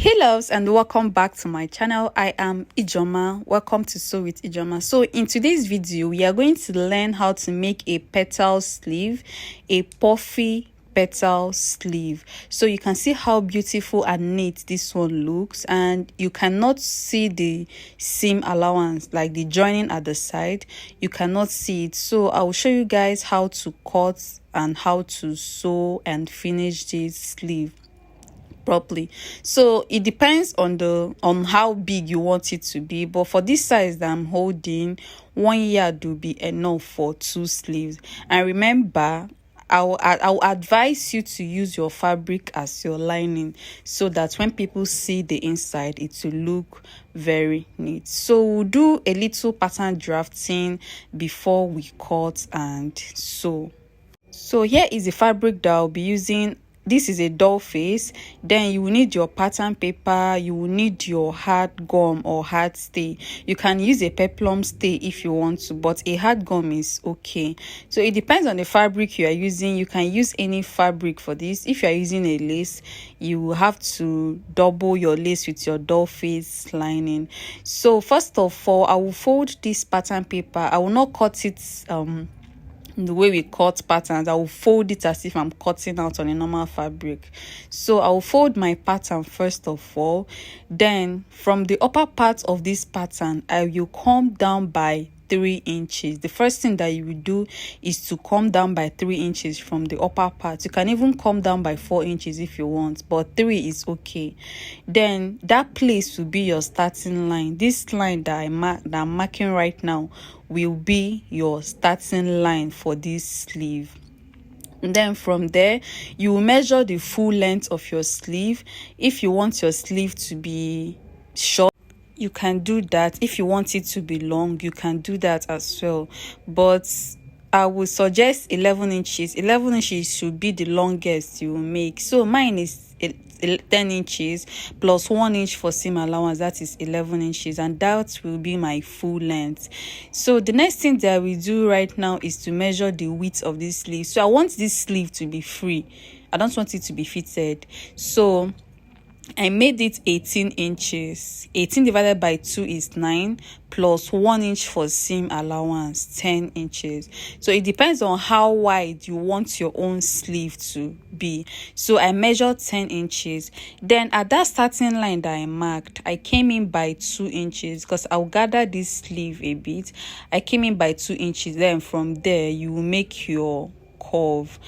Hey loves, and welcome back to my channel. I am Ijoma. Welcome to Sew with Ijoma. So in today's video we are going to learn how to make a petal sleeve, a puffy petal sleeve. So you can see how beautiful and neat this one looks, and you cannot see the seam allowance, like the joining at the side. You cannot see it, so I will show you guys how to cut and how to sew and finish this sleeve properly. So it depends on how big you want it to be, but for this size that I'm holding, 1 yard will be enough for 2 sleeves. And remember, I'll advise you to use your fabric as your lining, so that when people see the inside, it will look very neat. So we'll do a little pattern drafting before we cut and sew. So here is the fabric that I'll be using. This is a doll face. Then you will need your pattern paper, you will need your hard gum or hard stay. You can use a peplum stay if you want to, but a hard gum is okay. So it depends on the fabric you are using. You can use any fabric for this. If you are using a lace, you will have to double your lace with your doll face lining. So first of all, I will fold this pattern paper. I will not cut it the way we cut patterns. I will fold it as if I'm cutting out on a normal fabric. So I will fold my pattern first of all. Then from the upper part of this pattern, I will come down by 3 inches. The first thing that you will do is to come down by 3 inches from the upper part. You can even come down by 4 inches if you want, but 3 is okay. Then that place will be your starting line. This line that I'm marking right now will be your starting line for this sleeve. And then from there, you will measure the full length of your sleeve. If you want your sleeve to be short, you can do that. If you want it to be long, you can do that as well, but I would suggest 11 inches. 11 inches should be the longest you will make. So mine is 10 inches plus 1 inch for seam allowance. That is 11 inches, and that will be my full length. So the next thing that we do right now is to measure the width of this sleeve. So I want this sleeve to be free. I don't want it to be fitted. So I made it 18 inches. 18 divided by 2 is 9, plus 1 inch for seam allowance, 10 inches. So it depends on how wide you want your own sleeve to be. So I measured 10 inches. Then at that starting line that I marked, I came in by 2 inches because I'll gather this sleeve a bit. I came in by 2 inches. Then from there, you will make your curve,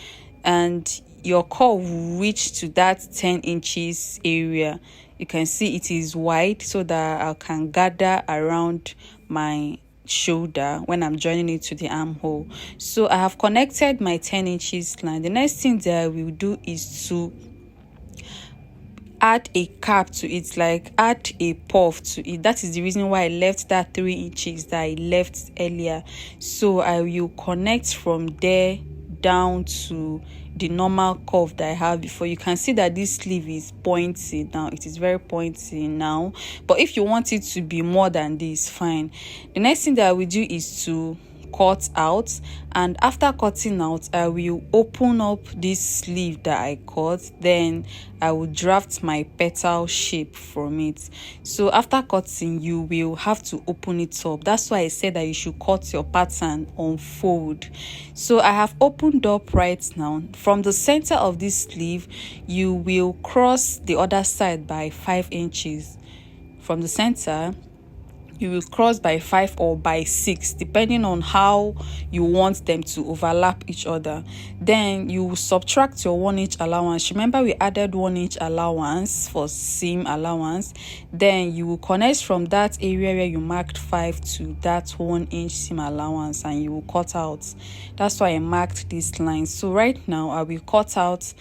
and your curve will reach to that 10 inches area. You can see it is wide, so that I can gather around my shoulder when I'm joining it to the armhole. So I have connected my 10 inches line. The next thing that I will do is to add a cap to it, like add a puff to it. That is the reason why I left that 3 inches that I left earlier. So I will connect from there down to the normal curve that I have before. You can see that this sleeve is pointy now. It is very pointy now, but if you want it to be more than this, fine. The next thing that I will do is to cut out, and after cutting out, I will open up this sleeve that I cut. Then I will draft my petal shape from it. So after cutting, you will have to open it up. That's why I said that you should cut your pattern on fold. So I have opened up right now. From the center of this sleeve, you will cross the other side by 5 inches. From the center, you will cross by 5 or by 6, depending on how you want them to overlap each other. Then you will subtract your 1 inch allowance. Remember, we added 1 inch allowance for seam allowance. Then you will connect from that area where you marked 5 to that 1 inch seam allowance, and you will cut out. That's why I marked this line. So right now I will cut out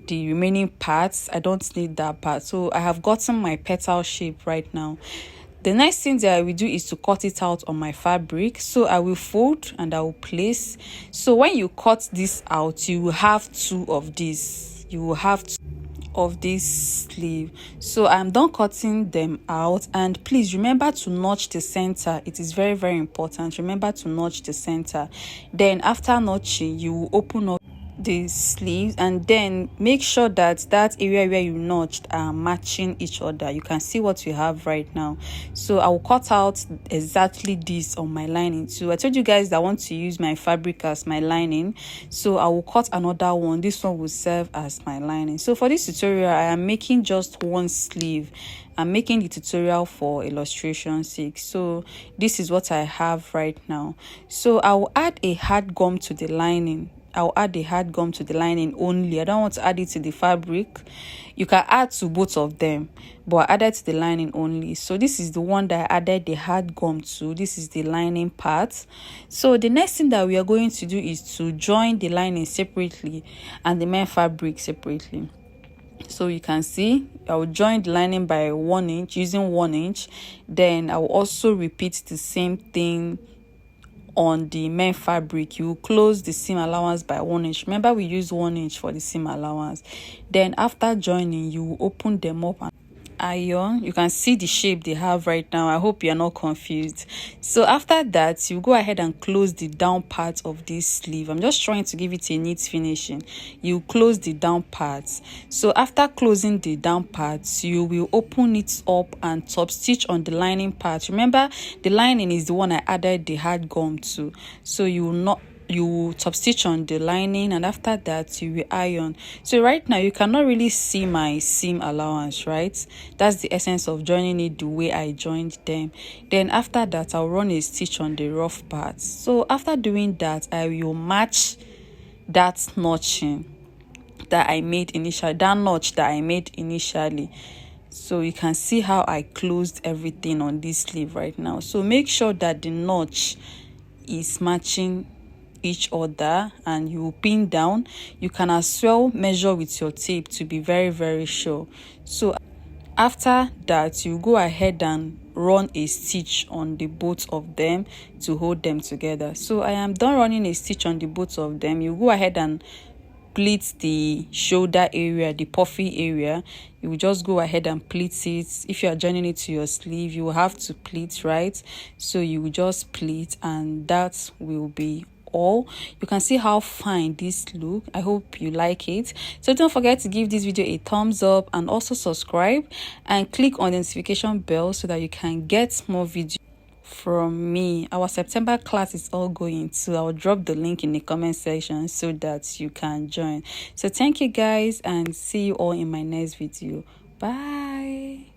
the remaining parts. I don't need that part. So I have gotten my petal shape right now. The next thing that I will do is to cut it out on my fabric. So I will fold and I will place. So when you cut this out, you will have 2 of this. You will have 2 of this sleeve. So I'm done cutting them out, and please remember to notch the center. It is very, very important. Remember to notch the center. Then after notching, you will open up the sleeves, and then make sure that that area where you notched are matching each other. You can see what we have right now. So I will cut out exactly this on my lining too. I told you guys that I want to use my fabric as my lining, so I will cut another one. This one will serve as my lining. So for this tutorial, I am making just one sleeve. I'm making the tutorial for illustration sake. So this is what I have right now. So I will add a hard gum to the lining. I'll add the hard gum to the lining only. I don't want to add it to the fabric. You can add to both of them, but I added to the lining only. So this is the one that I added the hard gum to. This is the lining part. So the next thing that we are going to do is to join the lining separately and the main fabric separately. So you can see I will join the lining by 1 inch using 1 inch. Then I will also repeat the same thing on the main fabric. You will close the seam allowance by 1 inch. Remember, we use 1 inch for the seam allowance. Then after joining, you will open them up and iron. You can see the shape they have right now. I hope you're not confused. So after that, you go ahead and close the down part of this sleeve. I'm just trying to give it a neat finishing. You close the down parts. So after closing the down parts, you will open it up and top stitch on the lining part. Remember, the lining is the one I added the hard gum to. So you will top stitch on the lining, and after that you will iron. So right now you cannot really see my seam allowance, right? That's the essence of joining it the way I joined them. Then after that, I'll run a stitch on the rough parts. So after doing that, I will match that notching that I made initially, that notch that I made initially. So you can see how I closed everything on this sleeve right now. So make sure that the notch is matching each other and you pin down. You can as well measure with your tape to be very sure. So after that, you go ahead and run a stitch on the both of them to hold them together. So I am done running a stitch on the both of them. You go ahead and pleat the shoulder area, the puffy area. You will just go ahead and pleat it. If you are joining it to your sleeve, you will have to pleat, right? So you will just pleat, and that will be all. You can see how fine this look. I hope you like it. So don't forget to give this video a thumbs up and also subscribe and click on the notification bell so that you can get more videos from me. Our September class is all going, so I'll drop the link in the comment section so that you can join. So thank you guys, and see you all in my next video. Bye.